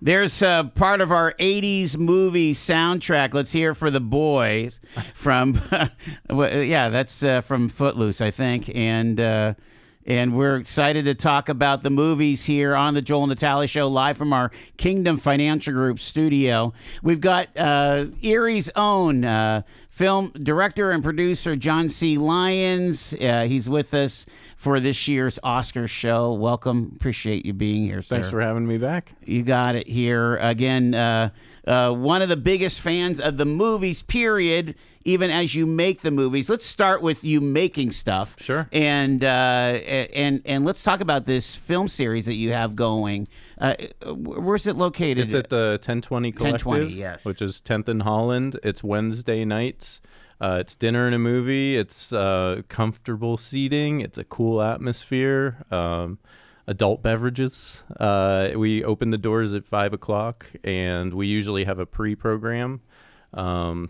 There's part of our 80s movie soundtrack. Let's hear for the boys from, that's from Footloose, I think. And we're excited to talk about the movies here on the Joel and Natalie Show, live from our Kingdom Financial Group studio. We've got Erie's own film director and producer, John C. Lyons. He's with us for this year's Oscar show. Welcome. Appreciate you being here, sir. Thanks for having me back. You got it here. Again, one of the biggest fans of the movies, period, even as you make the movies. Let's start with you making stuff. Sure. And let's talk about this film series that you have going. Where's it located? It's at the 1020 Collective, 1020, yes. Which is 10th and Holland. It's Wednesday nights. It's dinner and a movie. It's comfortable seating. It's a cool atmosphere. Adult beverages. We open the doors at 5 o'clock, and we usually have a pre-program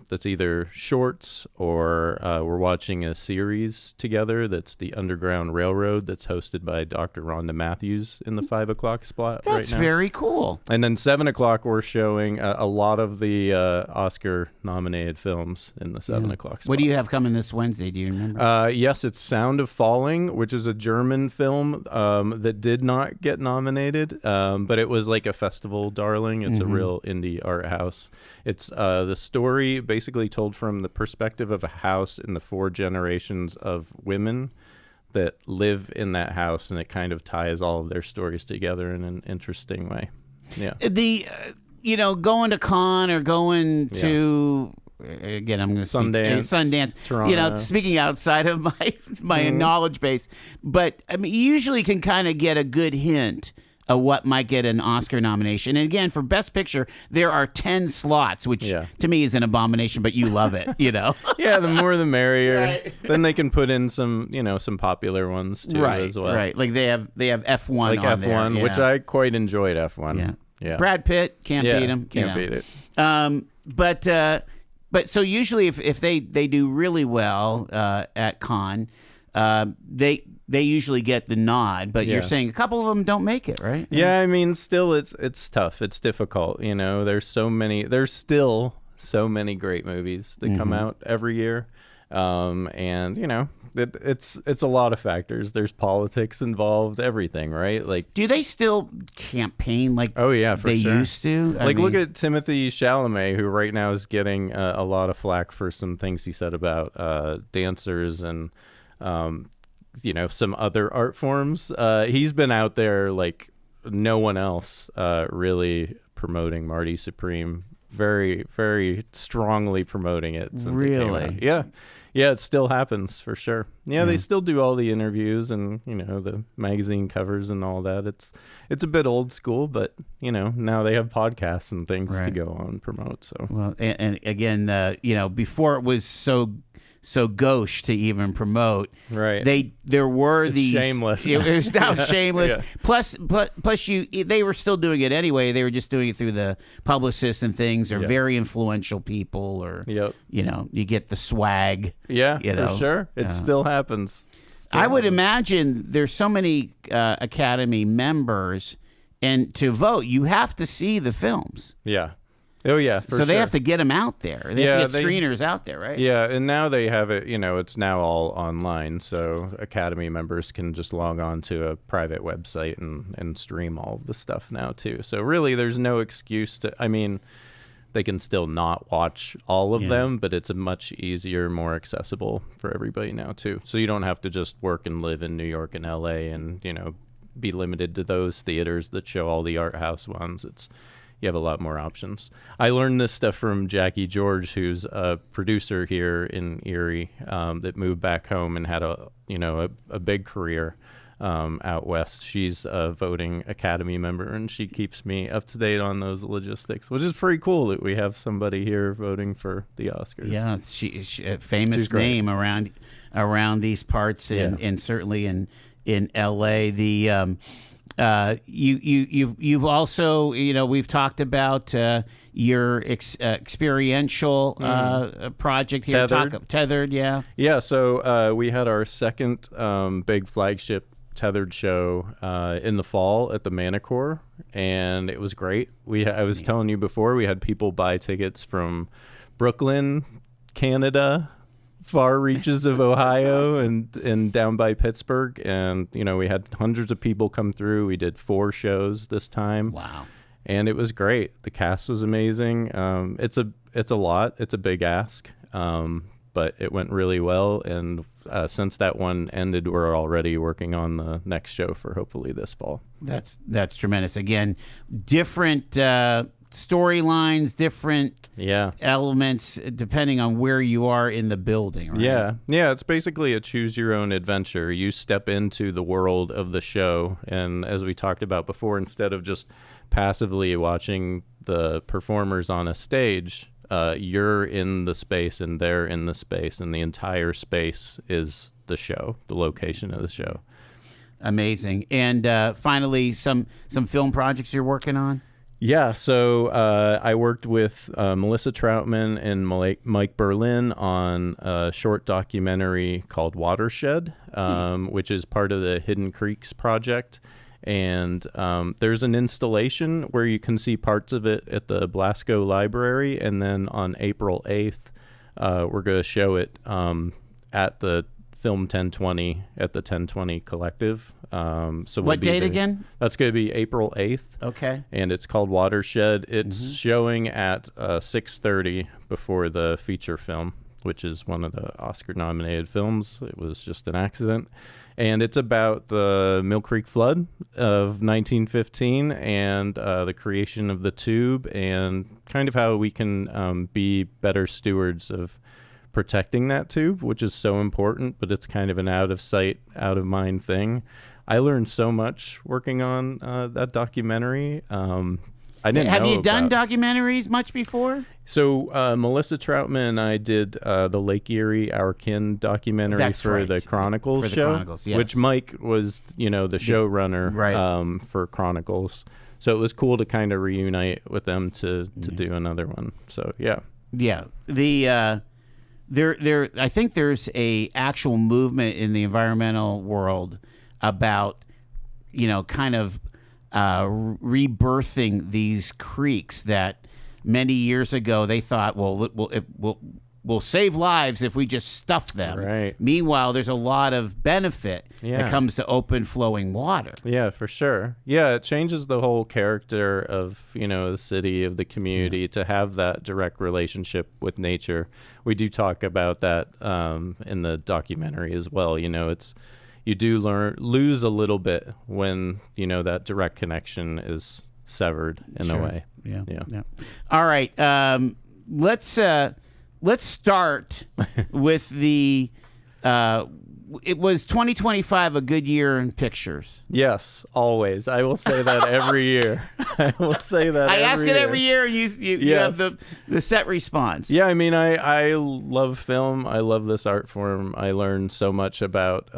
that's either shorts or we're watching a series together that's the Underground Railroad that's hosted by Dr. Rhonda Matthews in the 5 o'clock spot right now. That's very cool. And then 7 o'clock we're showing a lot of the Oscar-nominated films in the 7 o'clock spot. What do you have coming this Wednesday? Do you remember? Yes, it's Sound of Falling, which is a German film that did not get nominated, but it was like a festival darling. It's a real indie art house. It's the story basically told from the perspective of a house in the 4 generations of women that live in that house, and it kind of ties all of their stories together in an interesting way. Yeah. The going to con or going to again, I'm going to Sundance. Toronto. Speaking outside of my knowledge base, but I mean, you usually can kind of get a good hint of what might get an Oscar nomination. And again, for Best Picture, there are 10 slots, which to me is an abomination, but you love it, Yeah, the more the merrier. Right. Then they can put in some popular ones too as well. Right, like they have F1 like on F1, there. which I quite enjoyed F1. Yeah. Brad Pitt, can't beat him. Can't beat it. But so usually if they do really well at con, they usually get the nod, but you're saying a couple of them don't make it, right? Yeah, I mean, still it's tough. It's difficult, There's still so many great movies that come out every year. And it's a lot of factors. There's politics involved, everything, right? Like, do they still campaign like for they sure. used to? Look at Timothy Chalamet, who right now is getting a lot of flack for some things he said about dancers and some other art forms. He's been out there like no one else really promoting Marty Supreme, very, very strongly promoting it since it came out. Yeah, it still happens for sure. Yeah, they still do all the interviews and the magazine covers and all that. It's a bit old school, but now they have podcasts and things to go on and promote. So well, and again, before it was so gauche to even promote. Right. There were it's these shameless. It was now shameless. Yeah. Plus they were still doing it anyway. They were just doing it through the publicists and things, or very influential people, or you get the swag. Yeah, for sure. It still happens. I would imagine there's so many Academy members, and to vote, you have to see the films. Yeah. Oh, yeah, for sure. So they have to get them out there. They have to get screeners out there, right? Yeah, and now they have it, it's now all online, so Academy members can just log on to a private website and stream all of the stuff now, too. So really, there's no excuse they can still not watch all of them, but it's a much easier, more accessible for everybody now, too. So you don't have to just work and live in New York and L.A. and, be limited to those theaters that show all the art house ones. You have a lot more options. I learned this stuff from Jackie George, who's a producer here in Erie, that moved back home and had a big career out west. She's a voting Academy member, and she keeps me up to date on those logistics, which is pretty cool that we have somebody here voting for the Oscars. Yeah, she a famous name around these parts, and certainly in L.A. The you've also we've talked about your experiential project here. Tethered. Tethered, yeah. So we had our second big flagship tethered show in the fall at the Manicore, and it was great. I was telling you before, we had people buy tickets from Brooklyn, Canada, far reaches of Ohio, awesome. and down by Pittsburgh, and we had hundreds of people come through. We did 4 shows this time. Wow. And it was great. The cast was amazing. It's a lot. It's a big ask, but it went really well. And since that one ended, we're already working on the next show for hopefully this fall. That's tremendous. Again, different storylines, different elements depending on where you are in the building, right? Yeah, it's basically a choose your own adventure. You step into the world of the show, and as we talked about before, instead of just passively watching the performers on a stage, you're in the space and they're in the space, and the entire space is the show, the location of the show. Berlin. And finally, some film projects you're working on? Yeah, so I worked with Melissa Troutman and Mike Berlin on a short documentary called Watershed, which is part of the Hidden Creeks project. And there's an installation where you can see parts of it at the Blasco Library. And then on April 8th, we're going to show it at the Film 1020 at the 1020 Collective. So what date again? That's going to be April 8th. Okay. And it's called Watershed. It's showing at 6:30 before the feature film, which is one of the Oscar-nominated films. It was just an accident. And it's about the Mill Creek flood of 1915 and the creation of the tube, and kind of how we can be better stewards of protecting that tube, which is so important, but it's kind of an out of sight, out of mind thing. I learned so much working on that documentary. I didn't Have know you done about... documentaries much before? So Melissa Troutman and I did the Lake Erie Our Kin documentary the Chronicles show, Chronicles, yes. which Mike was, the showrunner for Chronicles. So it was cool to kind of reunite with them to do another one. So yeah. The I think there's a actual movement in the environmental world about kind of rebirthing these creeks that many years ago they thought, we'll save lives if we just stuff them. Right. Meanwhile, there's a lot of benefit that comes to open flowing water. Yeah, for sure. Yeah, it changes the whole character of, the city, of the community, to have that direct relationship with nature. We do talk about that in the documentary as well. You do lose a little bit when, that direct connection is severed in a way. Yeah. All right. Let's start with the it was 2025 a good year in pictures? Yes, always. I will say that every year. I will say that I ask it every year, and you have the set response. Yeah, I mean, I love film. I love this art form. I learned so much about,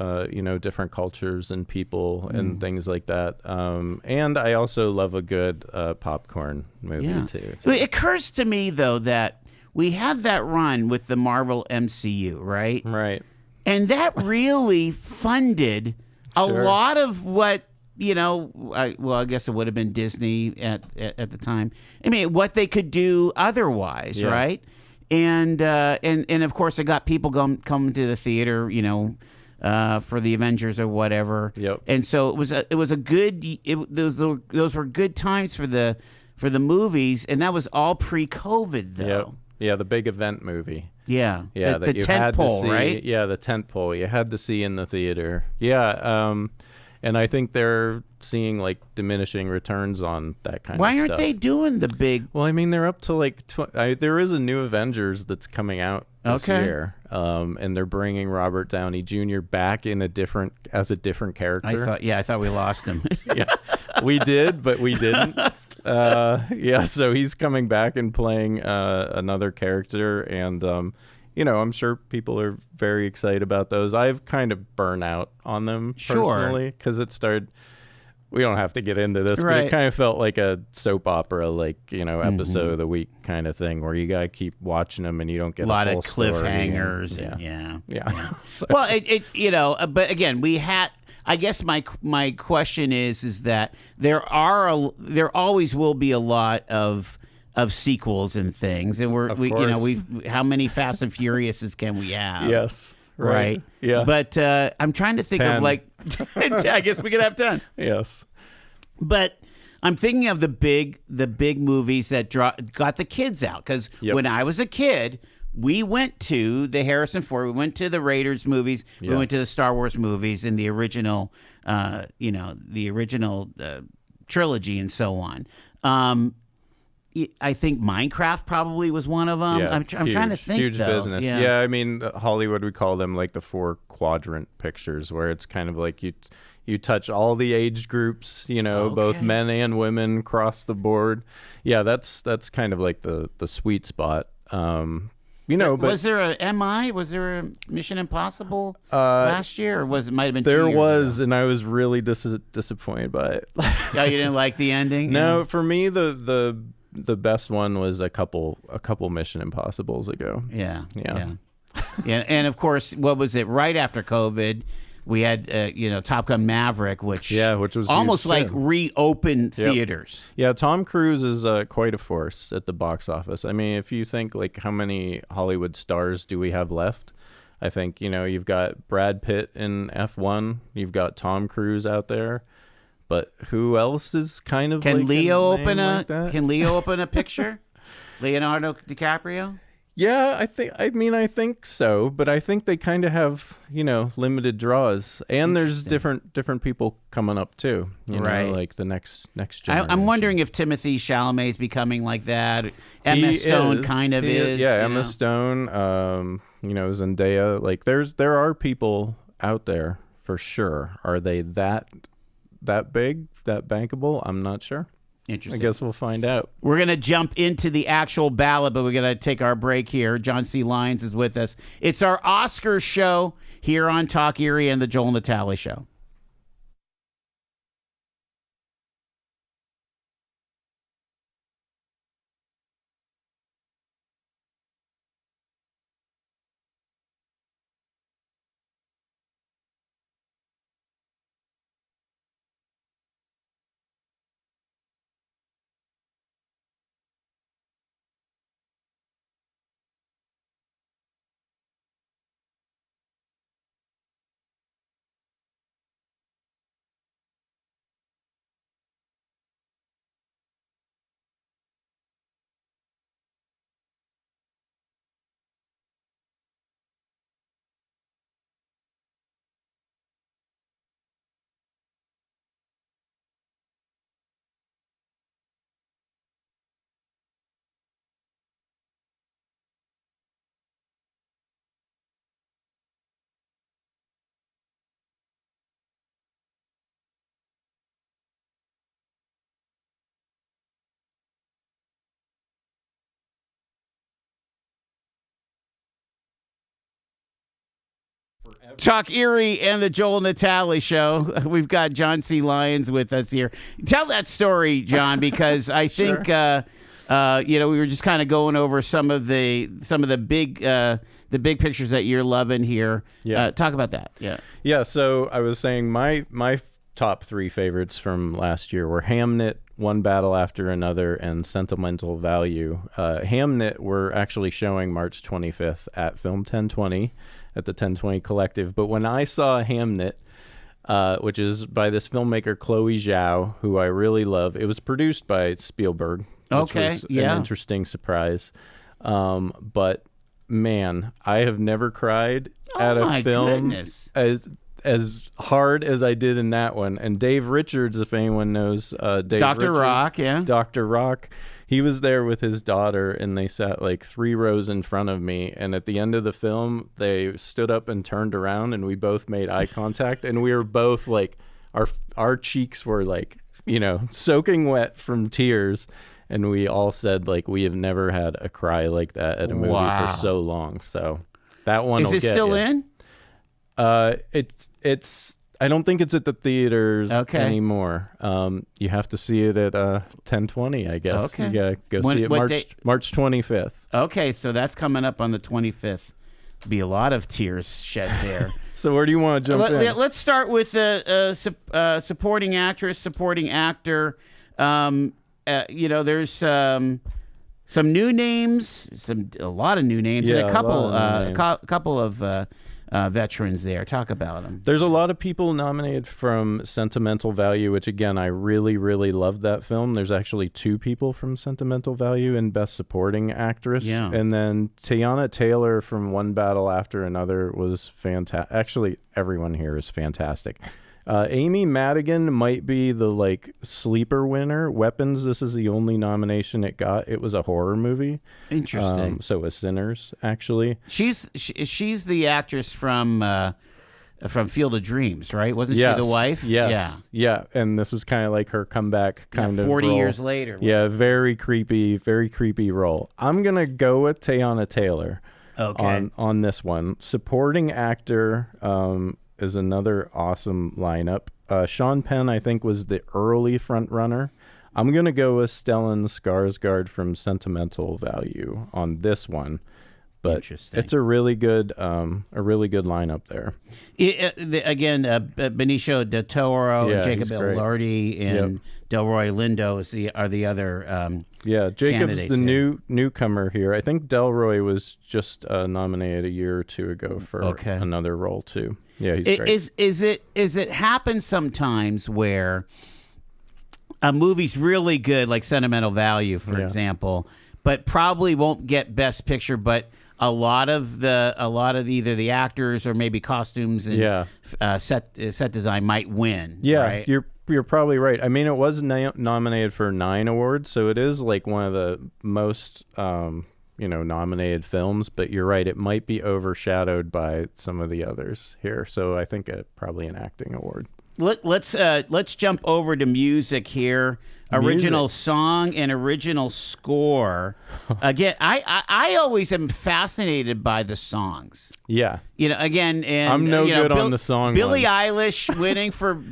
different cultures and people and things like that. And I also love a good popcorn movie, too. So it occurs to me, though, that we had that run with the Marvel MCU, right? Right. And that really funded a lot of what, I guess it would have been Disney at the time. I mean, what they could do otherwise, right? And of course, it got people coming to the theater, for the Avengers or whatever. Yep. And so it was a good. Those were good times for the movies, and that was all pre-COVID, though. Yep. Yeah, the big event movie. Yeah, that you tent had pole, to see, right? Yeah, the tent pole you had to see in the theater. Yeah, and I think they're seeing like diminishing returns on that kind of stuff. Why aren't they doing the big? Well, I mean, they're up to like there is a new Avengers that's coming out this year, and they're bringing Robert Downey Jr. back as a different character. I thought we lost him. Yeah, we did, but we didn't. So he's coming back and playing another character, and I'm sure people are very excited about those. I've kind of burnt out on them personally because it started. We don't have to get into this, but it kind of felt like a soap opera, episode of the week kind of thing, where you gotta keep watching them and you don't get a lot full of cliffhangers. story. And Yeah. So. Well, but again, I guess my question is that there always will be a lot of sequels and things, and how many Fast and Furiouses can we have? Yes. Right. Yeah. But I'm trying to think 10. of like, I guess we could have 10. Yes. But I'm thinking of the big movies that got the kids out, because when I was a kid, we went to the Harrison Ford, we went to the Raiders movies, we went to the Star Wars movies and the original, trilogy and so on. I think Minecraft probably was one of them. Yeah, I'm trying to think. Huge though. business. Yeah. I mean, Hollywood would call them like the 4 quadrant pictures, where it's kind of like you touch all the age groups, both men and women across the board. Yeah, that's kind of like the sweet spot. But was there a MI? Was there a Mission Impossible last year, or might have been 2 years there was, ago? and I was really disappointed by it. Oh, you didn't like the ending? No, for me the best one was a couple Mission Impossibles ago. Yeah. And of course, what was it? Right after COVID, we had Top Gun Maverick, which was almost huge, like too. reopened theaters. Yeah, Tom Cruise is quite a force at the box office. I mean, if you think like how many Hollywood stars do we have left? I think you've got Brad Pitt in F1, you've got Tom Cruise out there. But who else is kind of Can like Leo a name like that? Can Leo open a picture? Leonardo DiCaprio? Yeah, I think so, but I think they kind of have, limited draws, and there's different people coming up too, right? Like the next generation. I'm wondering if Timothée Chalamet is becoming like that. Emma Stone kind of is. Yeah, Emma Stone, Zendaya, like there are people out there for sure. Are they that big, that bankable? I'm not sure. Interesting. I guess we'll find out. We're going to jump into the actual ballot, but we're going to take our break here. John C. Lyons is with us. It's our Oscars show here on Talk Erie and the Joel Natale Show. Talk Erie and the Joel Natale Show. We've got John C. Lyons with us here. Tell that story, John, because I think we were just kind of going over some of the big pictures that you're loving here. Yeah. Talk about that. Yeah. Yeah. So I was saying my top 3 favorites from last year were Hamnet, One Battle After Another, and Sentimental Value. Hamnet we're actually showing March 25th at Film 1020 at the 1020 Collective. But when I saw Hamnet, which is by this filmmaker Chloe Zhao, who I really love, it was produced by Spielberg, which was an interesting surprise. But man, I have never cried at a film as hard as I did in that one. And Dave Richards, if anyone knows Dave Dr. Richards, Rock, yeah. Dr. Rock, he was there with his daughter, and they sat like 3 rows in front of me. And at the end of the film, they stood up and turned around, and we both made eye contact. And we were both like, our cheeks were like, soaking wet from tears. And we all said, like, we have never had a cry like that at a movie for so long. So that one is it still in? It's. I don't think it's at the theaters anymore. You have to see it at 1020, I guess. Okay. You gotta go see it March 25th. Okay, so that's coming up on the 25th. Be a lot of tears shed there. So where do you want to jump in? Let's start with supporting actress, supporting actor. There's some new names, a lot of new names, and a couple of veterans there. Talk about them. There's a lot of people nominated from Sentimental Value, which again, I really, really loved that film. There's actually 2 people from Sentimental Value in Best Supporting Actress. Yeah. And then Tiana Taylor from One Battle After Another was fantastic. Actually, everyone here is fantastic. Amy Madigan might be the sleeper winner. Weapons, this is the only nomination it got. It was a horror movie. Interesting. So was Sinners, actually. She's the actress from Field of Dreams, right? Wasn't she the wife? Yes. Yeah. And this was kind of like her comeback kind of 40 role. years later. Yeah, very creepy role. I'm going to go with Tiana Taylor on this one. Supporting actor is another awesome lineup. Sean Penn, I think, was the early front runner. I'm going to go with Stellan Skarsgård from Sentimental Value on this one. But it's a really good lineup there. Benicio del Toro, and Jacob Elordi, and Delroy Lindo are the other. Jacob's the newcomer here. I think Delroy was just nominated a year or 2 ago for another role too. Yeah, he's great. Is it happens sometimes where a movie's really good, like Sentimental Value, for example, but probably won't get Best Picture, but a lot of either the actors or maybe costumes and set design might win. Yeah, right? You're probably right. I mean, it was nominated for 9 awards, so it is like one of the most nominated films. But you're right, it might be overshadowed by some of the others here. So I think probably an acting award. Let's jump over to music here. Original song and original score. Again, I always am fascinated by the songs. Yeah. And I'm good on the song. Billie ones. Eilish winning for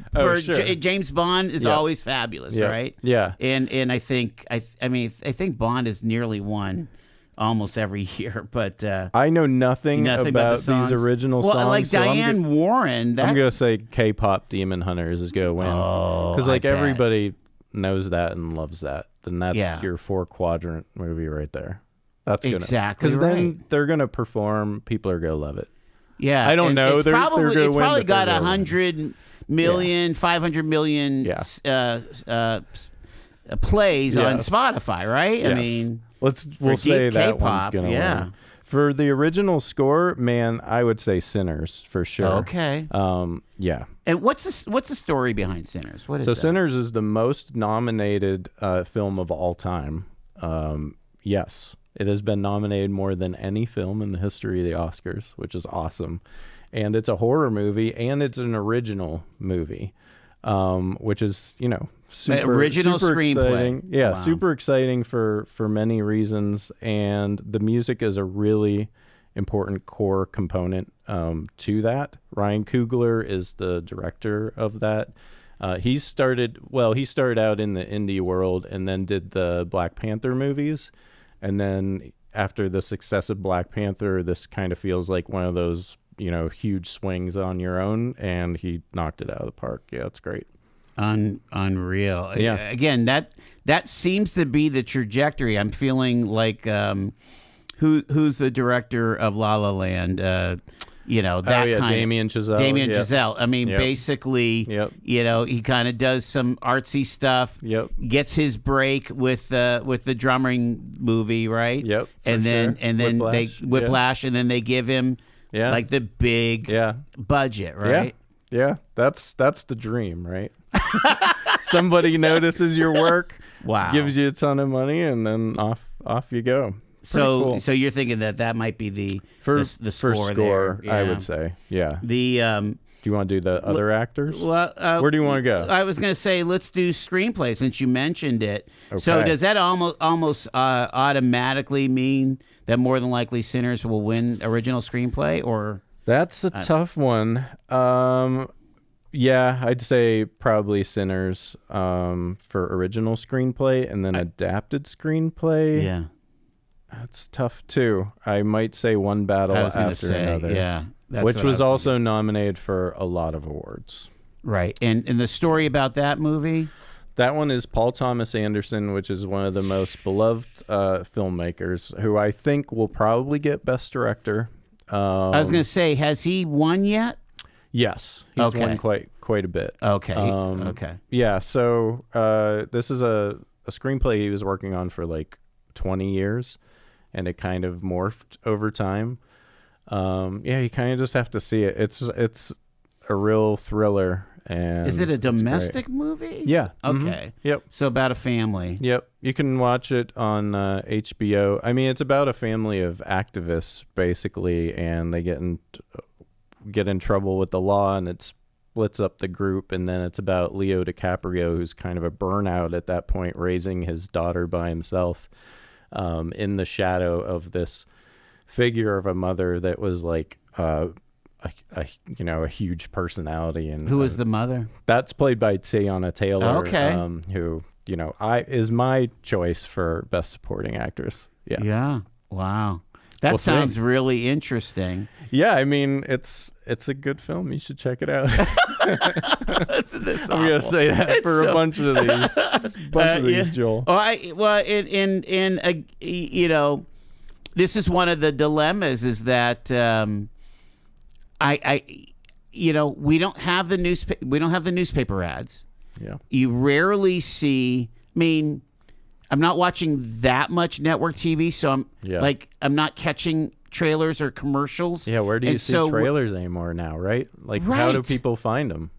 James Bond is always fabulous, right? Yeah. And I think I think Bond has nearly won almost every year, but I know nothing about these original songs. Well, like Diane Warren. I'm gonna say K-pop Demon Hunters is gonna win because everybody knows that and loves that. Then that's your 4-quadrant movie right there. That's exactly because then they're gonna perform. People are gonna love it. Yeah, I don't know. It's probably got 100 million, 500 million plays on Spotify, right? Yes. I mean. We'll say that K-pop, one's gonna win. For the original score, man, I would say Sinners for sure. Okay. Yeah. And what's the story behind Sinners? What is that? Sinners is the most nominated film of all time. Yes, it has been nominated more than any film in the history of the Oscars, which is awesome. And it's a horror movie, and it's an original movie, which is super screenplay. Exciting. Yeah, wow. Super exciting for many reasons, and the music is a really important core component to that. Ryan Coogler is the director of that. He started out in the indie world and then did the Black Panther movies, and then after the success of Black Panther, this kind of feels like one of those huge swings on your own, and he knocked it out of the park. Yeah, it's great. Unreal. Yeah. Again, that seems to be the trajectory. I'm feeling like who's the director of La La Land? Damien Chazelle. Damien Chazelle. I mean, basically, he kind of does some artsy stuff. Yep. Gets his break with the drumming movie, right? Yep. And then Whiplash, and then they give him like the big budget, right? Yeah, that's the dream, right? Somebody notices your work, gives you a ton of money, and then off you go. So you're thinking that might be the score there. I would say, yeah. The do you want to do the other actors? Well, where do you want to go? I was going to say let's do screenplay since you mentioned it. Okay. So does that almost automatically mean that more than likely Sinners will win original screenplay, or? That's a tough one. Yeah, I'd say probably Sinners for original screenplay, and then adapted screenplay. Yeah, that's tough too. I might say One Battle After Another. Yeah, That's which what I was thinking. also nominated for a lot of awards. Right. And the story about that movie? That one is Paul Thomas Anderson, which is one of the most beloved filmmakers, who I think will probably get Best Director. I was going to say, has he won yet? Yes, he's won quite a bit. Okay. Okay. Yeah, so this is a screenplay he was working on for like 20 years, and it kind of morphed over time. Yeah, you kind of just have to see it. It's a real thriller. And is it a domestic movie? Yeah. Okay. Yep. So about a family. Yep. You can watch it on HBO. I mean, it's about a family of activists, basically, and they get in trouble with the law, and it splits up the group. And then it's about Leo DiCaprio, who's kind of a burnout at that point, raising his daughter by himself, in the shadow of this figure of a mother that was like a huge personality. And who is the mother? That's played by Teyana Taylor. Okay. Who is my choice for Best Supporting Actress. Yeah. Yeah. Wow. That We'll sounds see. really interesting. Yeah, I mean, it's a good film. You should check it out. I'm I'm gonna say that for a bunch of these, Joel. This is one of the dilemmas, is that we don't have the newspaper ads. Yeah. You rarely see. I mean, I'm not watching that much network TV, so I'm not catching trailers or commercials. Yeah, where do you see trailers anymore now, right? Like, how do people find them?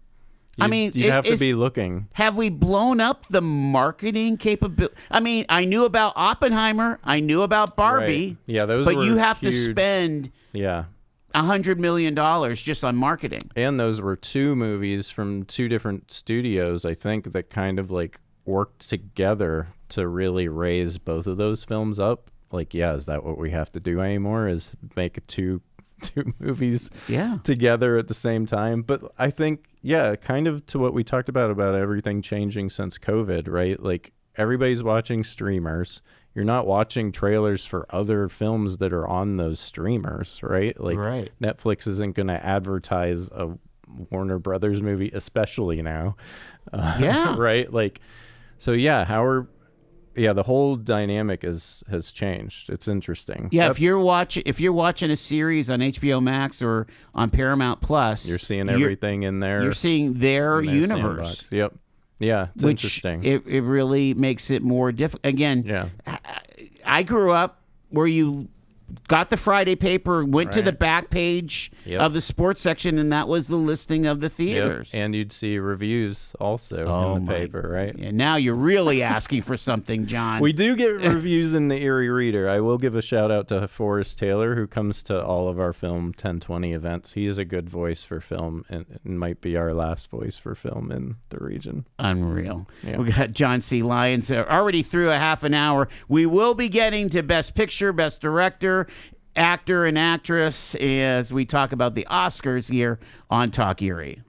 You have to be looking. Have we blown up the marketing capability? I mean, I knew about Oppenheimer. I knew about Barbie. Right. Yeah, those but were you have huge. to spend $100 million just on marketing. And those were two movies from two different studios, I think, that kind of like worked together to really raise both of those films up. Like, is that what we have to do anymore, is make two movies together at the same time? But I think, kind of to what we talked about everything changing since COVID, right? Like, everybody's watching streamers. You're not watching trailers for other films that are on those streamers, right? Like, Netflix isn't going to advertise a Warner Brothers movie, especially now. Right? Like, so the whole dynamic has changed. It's interesting. Yeah, if you're watching a series on HBO Max or on Paramount Plus, you're seeing everything in there. You're seeing their universe. Sandbox. Yep. Yeah, it's interesting. It really makes it more difficult. Again, I grew up where you got the Friday paper, went to the back page of the sports section, and that was the listing of the theaters. And you'd see reviews also in the paper, right? Yeah, now you're really asking for something, John. We do get reviews in the Erie Reader. I will give a shout out to Forrest Taylor, who comes to all of our film 1020 events. He is a good voice for film, and might be our last voice for film in the region. Unreal. Yeah. We got John C. Lyons already through a half an hour. We will be getting to Best Picture, Best Director, Actor, and Actress as we talk about the Oscars here on Talk Erie.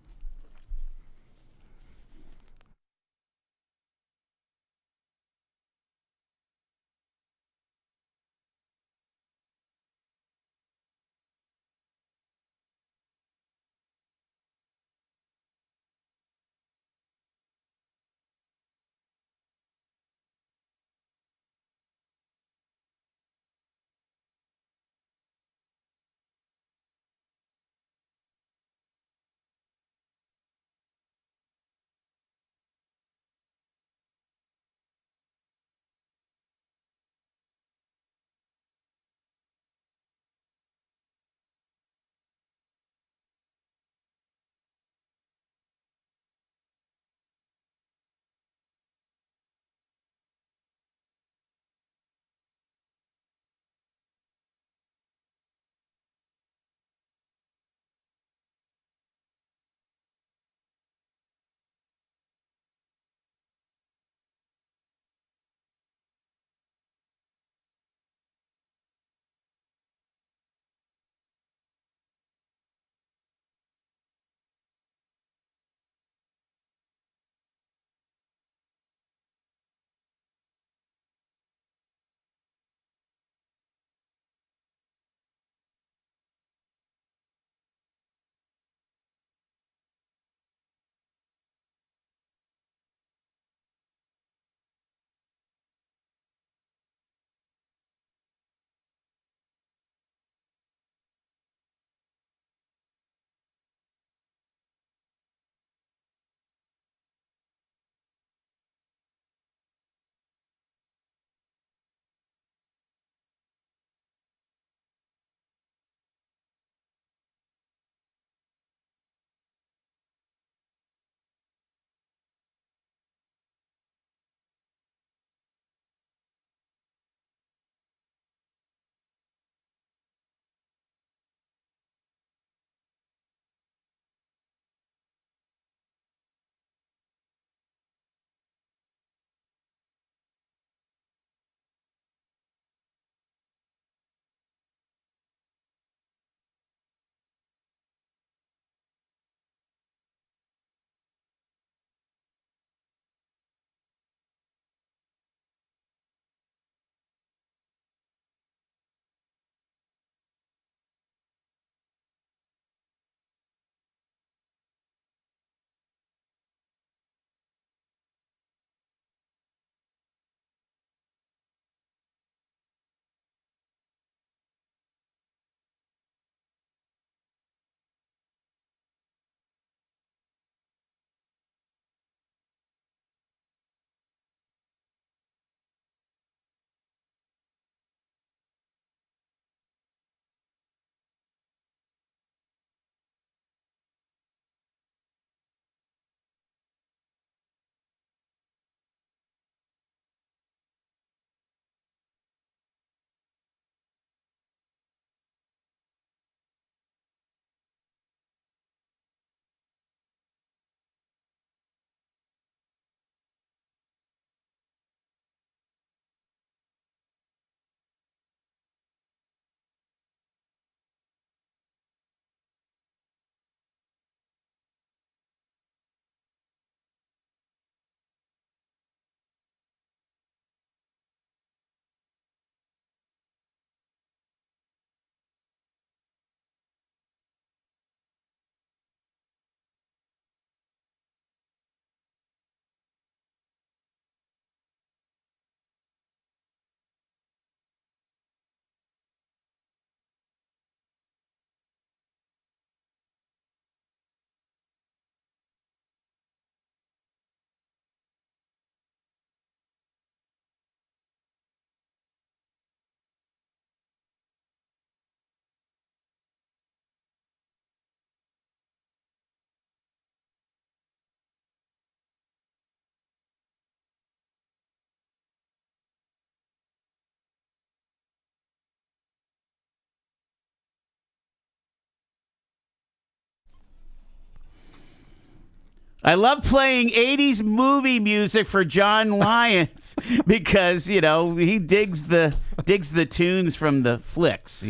I love playing 80s movie music for John Lyons because, he digs the tunes from the flicks,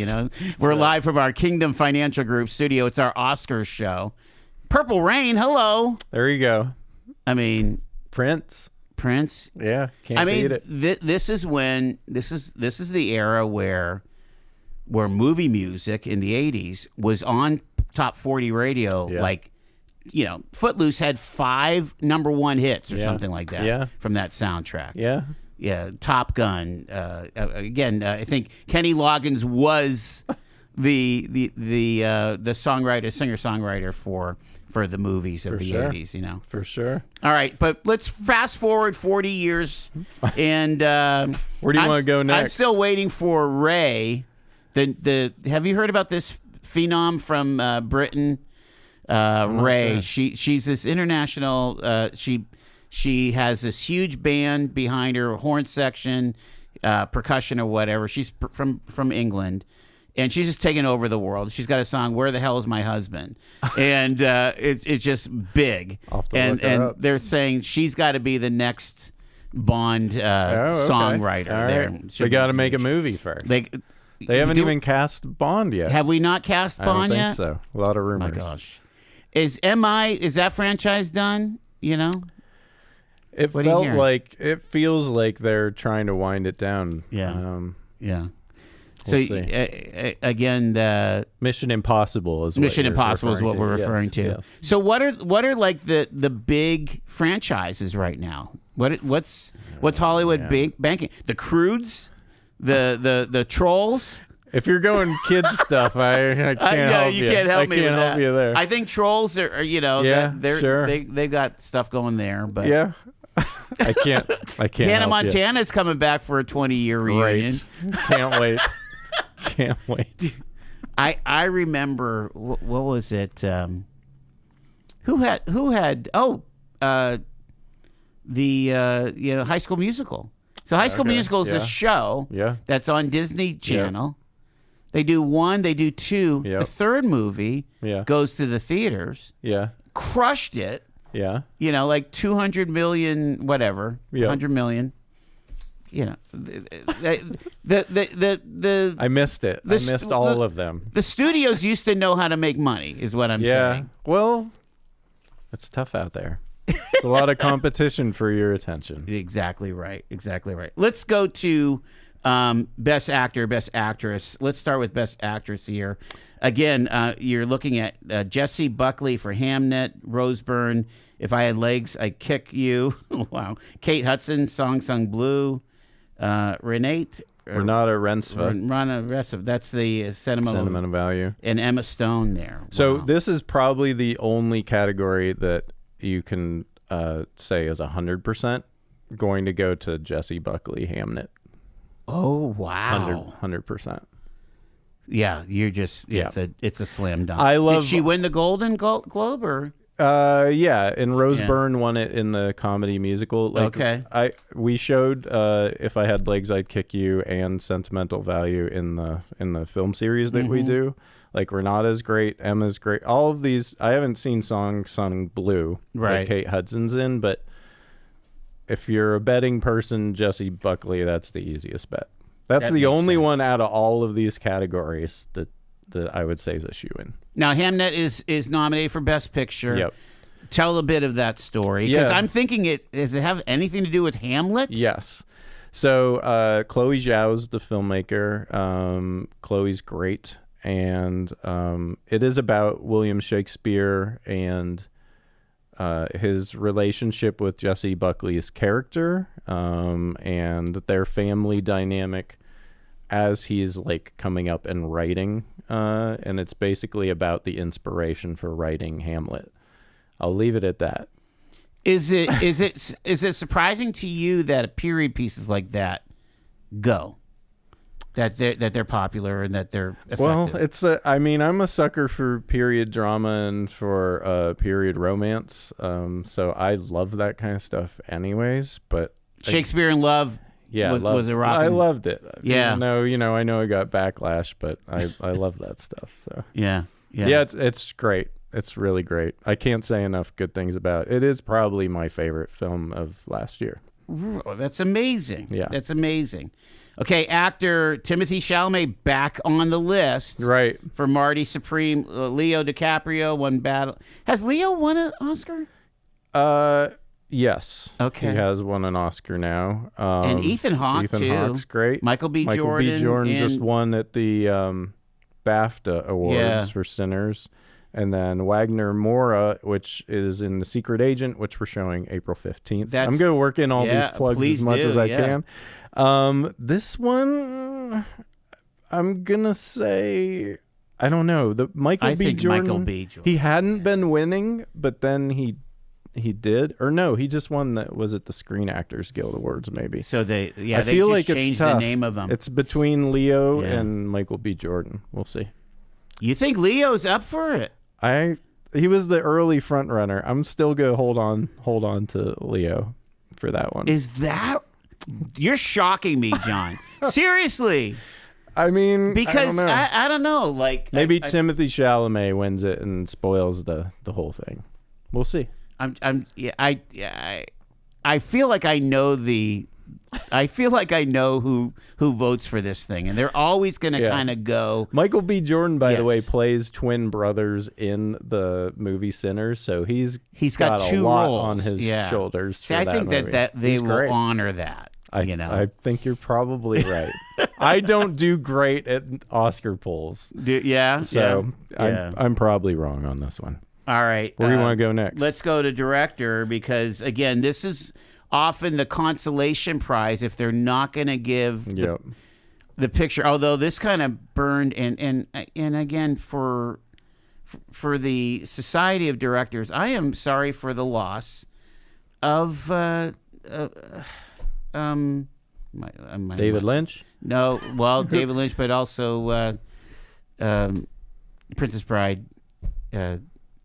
We're live from our Kingdom Financial Group studio. It's our Oscars show. Purple Rain, hello. There you go. I mean, Prince. Yeah, can't beat it. This is the era where movie music in the 80s was on top 40 radio. Like, Footloose had 5 number 1 hits or something like that from that soundtrack. Yeah, Top Gun. Again, I think Kenny Loggins was the singer-songwriter for the movies of the 80s, For sure. All right, but let's fast forward 40 years, and where do you want to go next? I'm still waiting for Ray. Have you heard about this phenom from Britain? Ray. Sure. She's this international. She has this huge band behind her, horn section, percussion or whatever. She's from England. And she's just taking over the world. She's got a song, "Where the Hell Is My Husband?" And it's just big. And they're saying she's got to be the next Bond songwriter. All there. right. They got to make a movie first. They haven't even cast Bond yet. Have we not cast Bond yet? I don't think so. A lot of rumors. Oh my gosh. Is that franchise done? It feels like they're trying to wind it down. Yeah. We'll so see. Again, the Mission Impossible is what we're referring to. Yes. So what are like the big franchises right now? What's Hollywood banking? The Croods, the Trolls. If you're going kids stuff, I can't help you. You can't help me with that. I can't help you there. I think Trolls are sure. They've got stuff going there, but yeah. I can't. Hannah Montana's coming back for a 20-year reunion. Can't wait. Can't wait. I remember what was it? Who had the High School Musical. So High School Musical is a show that's on Disney Channel. They do 1, they do 2. The third movie goes to the theaters. Crushed it. Like 200 million, whatever, 100 million. I missed it. I missed all of them. The studios used to know how to make money, is what I'm saying. Well, it's tough out there. It's a lot of competition for your attention. Exactly right. Let's go to Best Actor, Best Actress. Let's start with Best Actress here. Again, you're looking at Jessie Buckley for Hamnet, Rose Byrne, If I Had Legs, I'd Kick You. Wow. Kate Hudson, Song Sung Blue. Renata Rensva. That's the sentimental value. And Emma Stone there. So this is probably the only category that you can say is 100% going to go to Jessie Buckley, Hamnet. Oh, wow. 100%. Yeah, you're just it's a slam dunk. Did she win the Golden Globe or? And Rose Byrne won it in the comedy musical. We showed If I Had Legs, I'd Kick You and Sentimental Value in the film series that we do. Like Renata's great, Emma's great. All of these, I haven't seen Song Sung Blue that Kate Hudson's in, but if you're a betting person, Jessie Buckley, that's the easiest bet. That's the only one out of all of these categories that I would say is a shoe-in. Now, Hamnet is nominated for Best Picture. Yep. Tell a bit of that story. Because I'm thinking, does it have anything to do with Hamlet? Yes. So Chloe Zhao's the filmmaker. Chloe's great. And it is about William Shakespeare and his relationship with Jessie Buckley's character and their family dynamic as he's like coming up and writing, and it's basically about the inspiration for writing Hamlet. I'll leave it at that. Is it surprising to you that period pieces like that go? That they're popular and that they're effective? Well, I'm a sucker for period drama and for period romance, so I love that kind of stuff anyways. But Shakespeare in Love, was a rock. I loved it. Yeah, I know it got backlash, but I love that stuff. So yeah, it's great. It's really great. I can't say enough good things about it. It is probably my favorite film of last year. That's amazing. Yeah. That's amazing. Okay, actor Timothy Chalamet back on the list. Right. For Marty Supreme. Leo DiCaprio won battle. Has Leo won an Oscar? Yes. Okay. He has won an Oscar now. And Ethan Hawke, too. Ethan Hawke's great. Michael B. Michael Jordan. B. Jordan just and- won at the BAFTA Awards Yeah. for Sinners. And then Wagner Moura, which is in The Secret Agent, which we're showing April 15th. I'm going to work in all these plugs as much as I can. This one, I'm going to say, I don't know. Michael B. Jordan, he hadn't been winning, but then he did. Or no, he just won was it the Screen Actors Guild Awards maybe. So they I feel just like changed it's tough. the name of them. It's between Leo and Michael B. Jordan. We'll see. You think Leo's up for it? He was the early front runner. I'm still gonna hold on to Leo for that one. Is that you're shocking me, John? Seriously. I mean, Because I I don't know. Like maybe Timothy Chalamet wins it and spoils the whole thing. We'll see. I feel like I know who votes for this thing, and they're always going to kind of go. Michael B. Jordan, by the way, plays twin brothers in the movie Sinners, so he's got two a lot roles on his shoulders. See, I think that they will honor that. I think you're probably right. I don't do great at Oscar polls. I'm probably wrong on this one. All right. Where do you want to go next? Let's go to director because, again, this is often the consolation prize if they're not going to give the picture. Although this kind of burned, and again, for the Society of Directors, I am sorry for the loss of David Lynch? No, well, David Lynch, but also Princess Bride.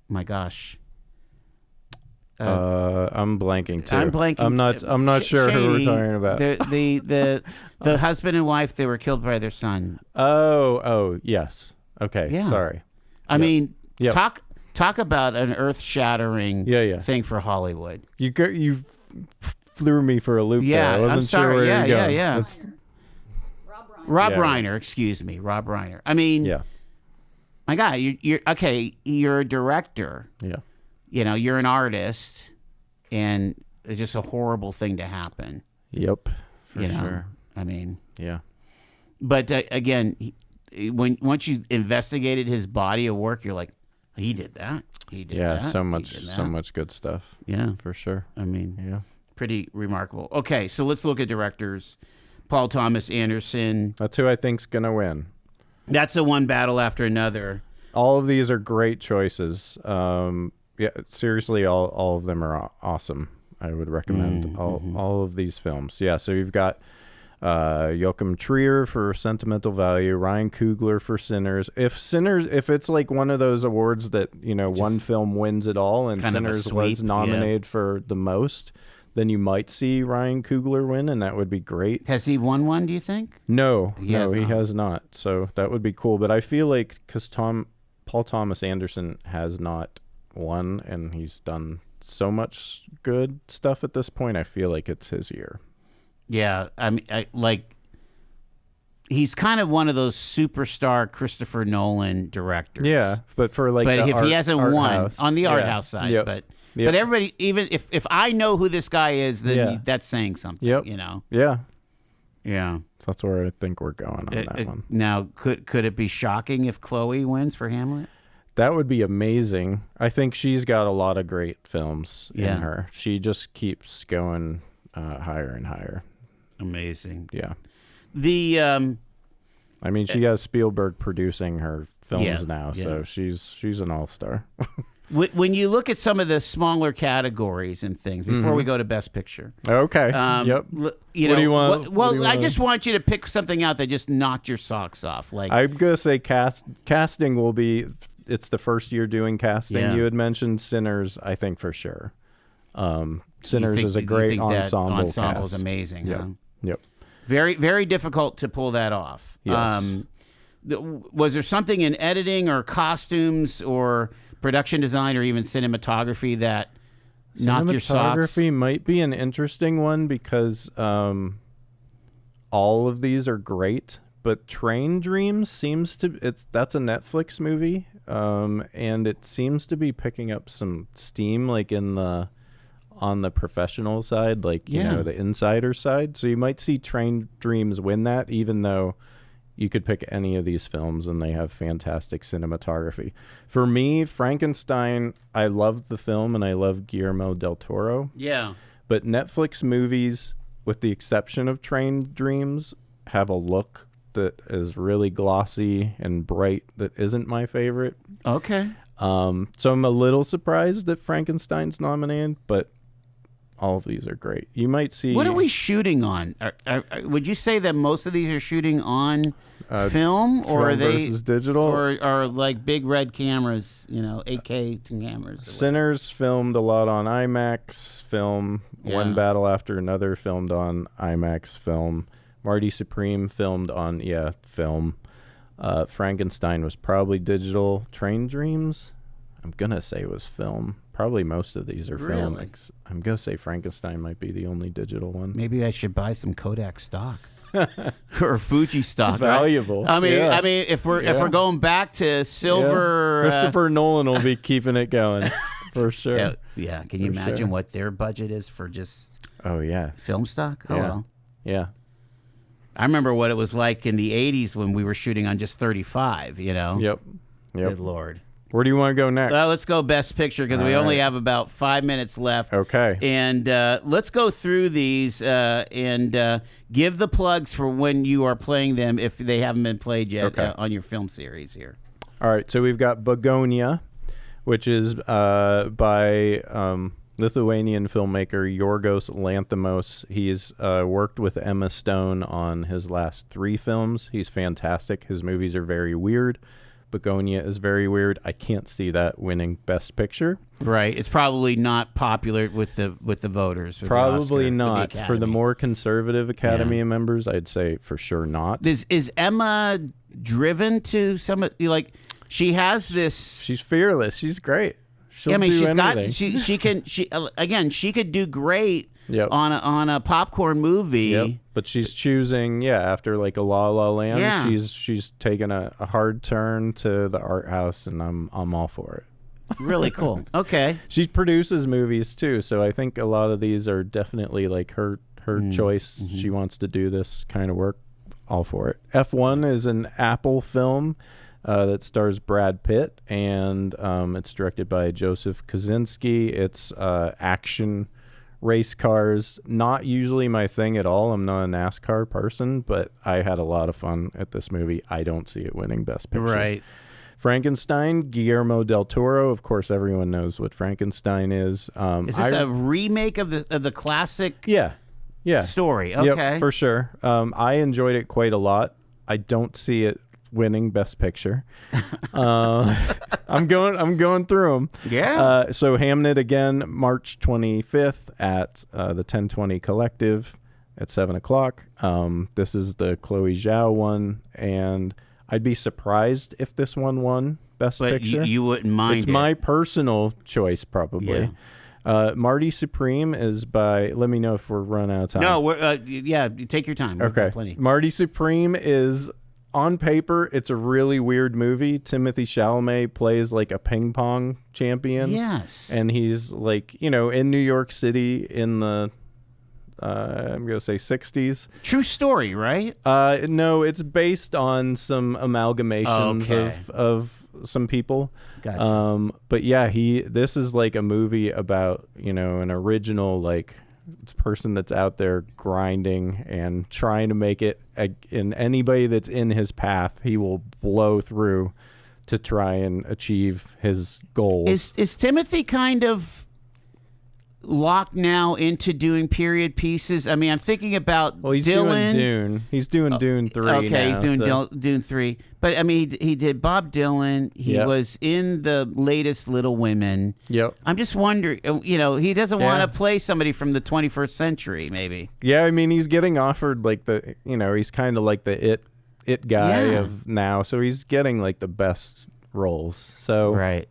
My gosh. I'm blanking too. I'm blanking. I'm not sure who we're talking about. The husband and wife, they were killed by their son. Oh, yes. Okay, Yeah. sorry. I mean, talk about an earth-shattering thing for Hollywood. You threw me for a loop there. I wasn't I'm sorry. sure where you're going. Yeah. Rob Reiner, excuse me. Rob Reiner. I mean, my God, you're okay. You're a director. Yeah. You know, you're an artist, and it's just a horrible thing to happen. Yep, for sure. I mean, yeah. But again, once you investigated his body of work, you're like, he did that. He did that. So much good stuff. Yeah, for sure. I mean, pretty remarkable. Okay, so let's look at directors. Paul Thomas Anderson. That's who I think's gonna win. That's the one battle after another. All of these are great choices. Seriously, all of them are awesome. I would recommend all of these films. Yeah, so you've got Joachim Trier for Sentimental Value, Ryan Coogler for Sinners. If it's like one of those awards that one film wins it all, and Sinners was nominated for the most, then you might see Ryan Coogler win, and that would be great. Has he won one? Do you think? No, he has not. So that would be cool. But I feel like because Paul Thomas Anderson has not won, and he's done so much good stuff at this point, I feel like it's his year. Yeah, I mean, he's kind of one of those superstar Christopher Nolan directors. Yeah, but for like, but if he hasn't won house. on the art house side, but everybody, even if I know who this guy is, then that's saying something. Yeah. So that's where I think we're going on that one. Now, could it be shocking if Chloe wins for Hamlet? That would be amazing. I think she's got a lot of great films in her. She just keeps going higher and higher. Amazing. Yeah. I mean, she has Spielberg producing her films now, so she's an all-star. When you look at some of the smaller categories and things, before we go to Best Picture. Okay. Yep. What do you want? I just want you to pick something out that just knocked your socks off. Like, I'm going to say casting will be... It's the first year doing casting. Yeah. You had mentioned Sinners, I think for sure. Sinners is a great ensemble. Ensemble is amazing. Yep. Huh? Yep. Very, very difficult to pull that off. Yes. Was there something in editing or costumes or production design or even cinematography that knocked your socks? Cinematography might be an interesting one because all of these are great, but Train Dreams that's a Netflix movie, and it seems to be picking up some steam, like on the professional side, like you know, the insider side. So you might see Train Dreams win that, even though you could pick any of these films and they have fantastic cinematography. For me, Frankenstein, I loved the film and I love Guillermo del Toro. Yeah. But Netflix movies, with the exception of Train Dreams, have a look that is really glossy and bright that isn't my favorite. Okay. So I'm a little surprised that Frankenstein's nominated, but all of these are great. You might see... What are we shooting on? Would you say that most of these are shooting on film, or are they versus digital, or are like big red cameras, 8K cameras? Sinners filmed a lot on IMAX film. One Battle After Another filmed on IMAX film. Marty Supreme filmed on film. Frankenstein was probably digital. Train Dreams, I'm gonna say was film. Probably most of these are film. Really? I'm gonna say Frankenstein might be the only digital one. Maybe I should buy some Kodak stock or Fuji stock. It's valuable. Right? I mean, if we're going back to silver, Christopher Nolan will be keeping it going for sure. Yeah. Can you imagine what their budget is for just? Oh yeah. Film stock. Oh well. Yeah. I remember what it was like in the 80s when we were shooting on just 35. Yep. Good Lord. Where do you want to go next? Well, let's go Best Picture because we only have about 5 minutes left. Okay. And let's go through these and give the plugs for when you are playing them if they haven't been played yet on your film series here. All right. So we've got Begonia, which is by Lithuanian filmmaker Yorgos Lanthimos. He's worked with Emma Stone on his last 3 films. He's fantastic. His movies are very weird. Begonia is very weird. I can't see that winning Best Picture. Right. It's probably not popular with the voters. With probably the Oscar, not. the For the more conservative Academy members, I'd say for sure not. Is Emma driven to some like she has this? She's fearless. She's great. She'll do she's anything. she could do great Yep. on a popcorn movie. Yep. But she's choosing, after like a La La Land, she's taken a hard turn to the art house, and I'm all for it. Really cool. Okay. She produces movies too, so I think a lot of these are definitely like her choice. Mm-hmm. She wants to do this kind of work. All for it. F1 is an Apple film that stars Brad Pitt, and it's directed by Joseph Kosinski. It's action race cars. Not usually my thing at all. I'm not a NASCAR person, but I had a lot of fun at this movie. I don't see it winning Best Picture. Right. Frankenstein, Guillermo del Toro. Of course, everyone knows what Frankenstein is. Is this a remake of the classic? Yeah. Story. Okay. Yep, for sure. I enjoyed it quite a lot. I don't see it winning Best Picture. I'm going through them. Yeah. So Hamnet again, March 25th at the 1020 Collective at 7:00. This is the Chloe Zhao one, and I'd be surprised if this one won Best Picture. You wouldn't mind. It's my personal choice, probably. Yeah. Marty Supreme is by. Let me know if we're running out of time. No, take your time. Okay. Plenty. Marty Supreme is. On paper, it's a really weird movie. Timothy Chalamet plays like a ping pong champion. Yes. And he's like, in New York City in the, I'm going to say 60s. True story, right? No, it's based on some amalgamations of some people. Gotcha. But yeah, this is like a movie about, an original, like, it's a person that's out there grinding and trying to make it, and anybody that's in his path, he will blow through to try and achieve his goals. Is Timothy kind of locked now into doing period pieces? I mean, I'm thinking about he's Dylan. Doing Dune. He's doing Dune 3 Okay, now, he's doing Dune 3. But, I mean, he did Bob Dylan. He was in the latest Little Women. Yep. I'm just wondering, he doesn't want to play somebody from the 21st century, maybe. Yeah, I mean, he's getting offered, like, he's kind of like the it guy of now. So he's getting, like, the best roles. So right.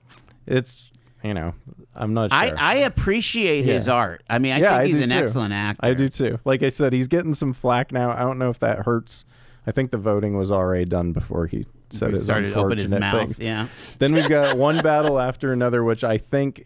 it's, I'm not sure. I appreciate his art. I mean, I think he's an excellent actor. I do too. Like I said, he's getting some flack now. I don't know if that hurts. I think the voting was already done before he said his started to open his mouth. things. Yeah. Then we've got One Battle After Another, which I think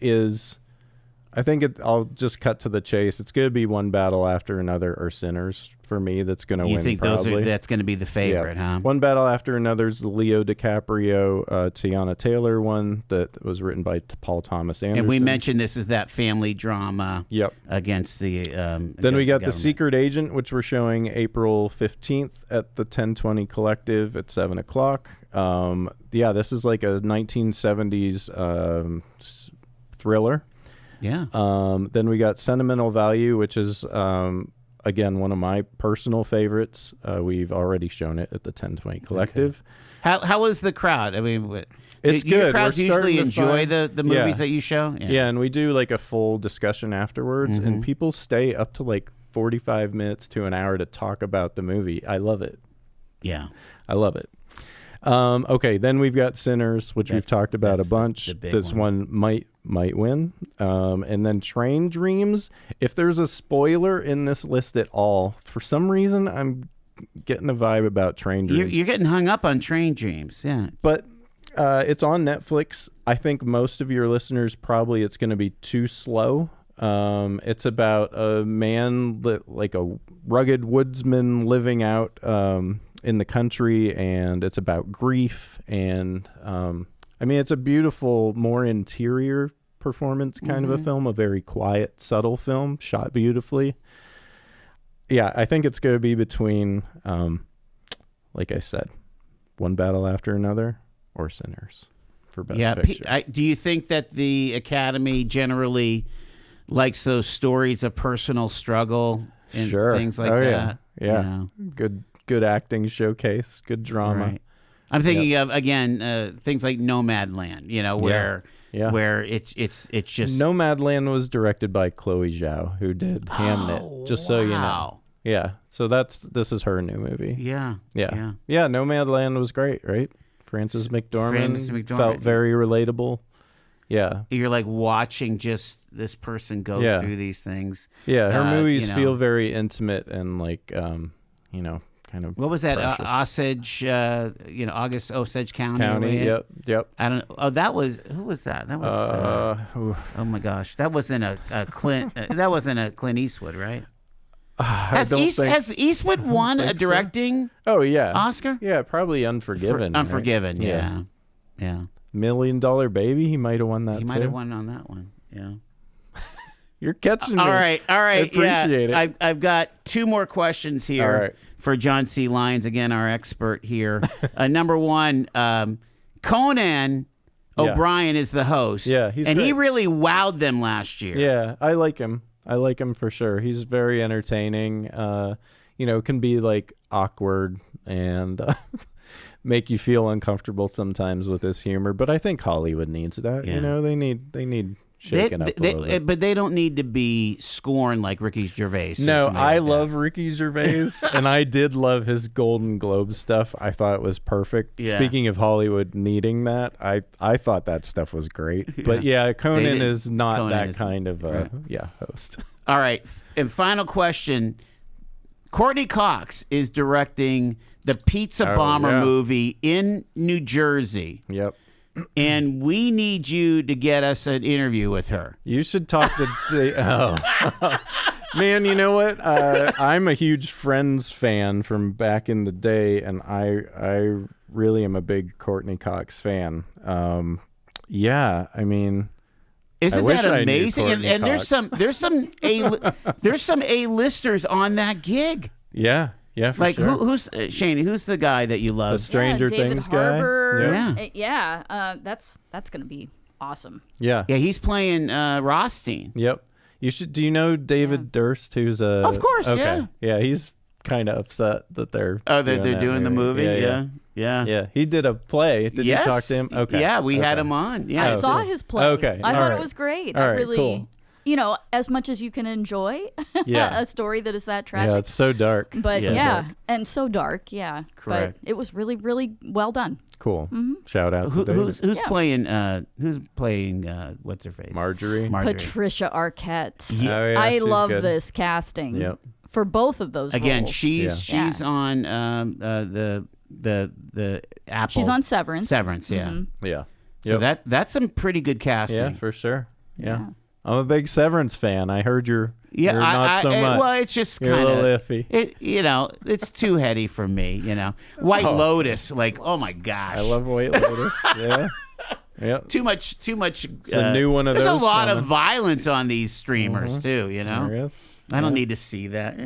I'll just cut to the chase. It's going to be One Battle After Another or Sinners for me. That's going to win. You think probably. That's going to be the favorite, huh? One Battle After Another is the Leo DiCaprio, Tiana Taylor one that was written by Paul Thomas Anderson. And we mentioned this is that family drama. Yep. Against the. Then we got The Secret Agent, which we're showing April 15th at the 1020 Collective at 7 o'clock. This is like a 1970s thriller. Yeah. Then we got Sentimental Value, which is again one of my personal favorites. We've already shown it at the 1020 Collective. Okay. How is the crowd? I mean, it's your good. crowds usually enjoy the movies that you show. Yeah, and we do like a full discussion afterwards, and people stay up to like 45 minutes to an hour to talk about the movie. I love it. Yeah, I love it. Okay, then we've got Sinners, which we've talked about a bunch. This one might win. And then Train Dreams. If there's a spoiler in this list at all, for some reason I'm getting a vibe about Train Dreams. You're getting hung up on Train Dreams, yeah. But it's on Netflix. I think most of your listeners probably it's going to be too slow. It's about a man, like a rugged woodsman living out in the country, and it's about grief. And I mean, it's a beautiful, more interior performance kind of a film, a very quiet, subtle film, shot beautifully. Yeah, I think it's going to be between, like I said, One Battle After Another or Sinners for Best Picture. Do you think that the Academy generally likes those stories of personal struggle and things like that? Yeah. Good acting showcase, good drama. Right. I'm thinking of, again, things like Nomadland, where it's just... Nomadland was directed by Chloe Zhao, who did Hamnet, just so you know. Yeah, so this is her new movie. Yeah. Nomadland was great, right? Frances McDormand felt very relatable. Yeah. You're like watching just this person go through these things. Yeah, her movies feel very intimate and like, kind of. What was that? Osage, August Osage County. Yep. I don't know. Oh, who was that? That was. Oh my gosh, that wasn't a Clint. That wasn't a Clint Eastwood, right? Has Eastwood won a directing? Oh yeah, Oscar. Yeah, probably Unforgiven. Unforgiven. Right? Yeah. $1 Million Baby. He might have won that. He might have won on that one. Yeah. You're catching me. All right. I appreciate it. I've got two more questions here. All right. For John C. Lyons, again, our expert here. Number one, Conan O'Brien is the host. Yeah, he's and great. he really wowed them last year. Yeah, I like him. I like him for sure. He's very entertaining. Can be like awkward and make you feel uncomfortable sometimes with his humor. But I think Hollywood needs that. Yeah. They need shaking up a little bit. But they don't need to be scorned like Ricky Gervais. No, I love Ricky Gervais, and I did love his Golden Globe stuff. I thought it was perfect. Yeah. Speaking of Hollywood needing that, I thought that stuff was great. But Conan is not that kind of host. All right, and final question. Courtney Cox is directing the Pizza Bomber movie in New Jersey. Yep. And we need you to get us an interview with her. You should talk to... Man, you know what? I'm a huge Friends fan from back in the day, and I really am a big Courtney Cox fan. I mean... Isn't that amazing? And Cox. there's some A-listers on that gig. Yeah, for like sure. who's Shane? Who's the guy that you love? The Stranger David Things Harbour. guy. That's gonna be awesome. Yeah, he's playing Rothstein. Yep. You should. Do you know David Durst? Who's a? Of course. Okay. Yeah, he's kind of upset that they're. They're doing the movie. Yeah. He did a play. Did you talk to him? Okay. Yeah, we had him on. Yeah. I saw his play. Okay. I thought it was great. All right, cool. as much as you can enjoy Yeah. a story that is that tragic. Yeah, it's so dark. But So dark. and so dark, yeah. Correct. But it was really, really well done. Cool. Shout out to David. Who's Yeah. playing what's her face? Marjorie. Patricia Arquette. Oh, yeah, I she's love good. this casting. Yep. For both of those Again, roles. she's on the Apple. She's on Severance. Severance, yeah. Yeah. So Yep. that's some pretty good casting. Yeah, for sure. Yeah. Yeah. I'm a big Severance fan. I heard you're not so much. Well, it's just You're a kind little of iffy. it's too heady for me. White Lotus, like, oh my gosh, I love White Lotus. Yeah. Yep. too much. It's a new one of there's those a lot of coming. violence on these streamers too. There is. I don't need to see that.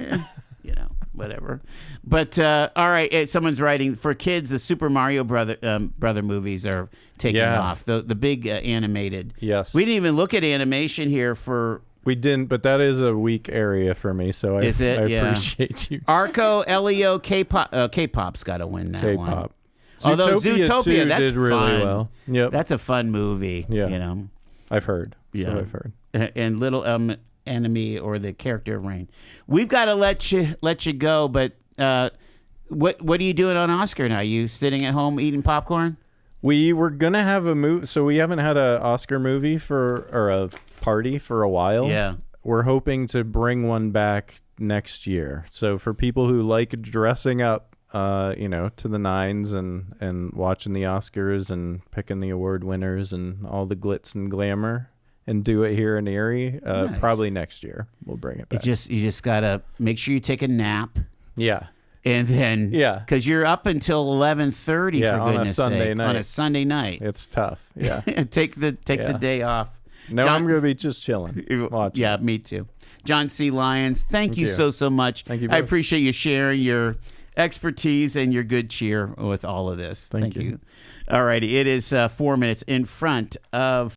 Whatever. But all right, someone's writing for kids. The Super Mario brother movies are taking off. The big animated. Yes. We didn't even look at animation here for We didn't, but that is a weak area for me, so I appreciate you. Arco, Leo, K-pop. K-pop's got to win that one. K-pop. Although Zootopia Zootopia, 2 that's did really fun. well. Yep. That's a fun movie. Yeah. I've heard. Yeah. So I've heard. And Little Enemy or the character of Rain. We've got to let you go, but what are you doing on Oscar now? You sitting at home eating popcorn? We were gonna have a movie, so we haven't had a Oscar movie or a party for a while. Yeah. We're hoping to bring one back next year. So for people who like dressing up, to the nines and watching the Oscars and picking the award winners and all the glitz and glamour, and do it here in Erie, Nice. probably next year we'll bring it back. You just gotta make sure you take a nap, Yeah. and then because you're up until 11:30 Yeah, for on a goodness Sunday sake night. on a Sunday night. It's tough. Yeah. take the day off. No, John- I'm gonna be just chilling. Watching. Yeah, me too. John C. Lyons, thank you you. so much. Thank you I both. appreciate you sharing your expertise and your good cheer with all of this. Thank you. All righty, it is 4 minutes in front of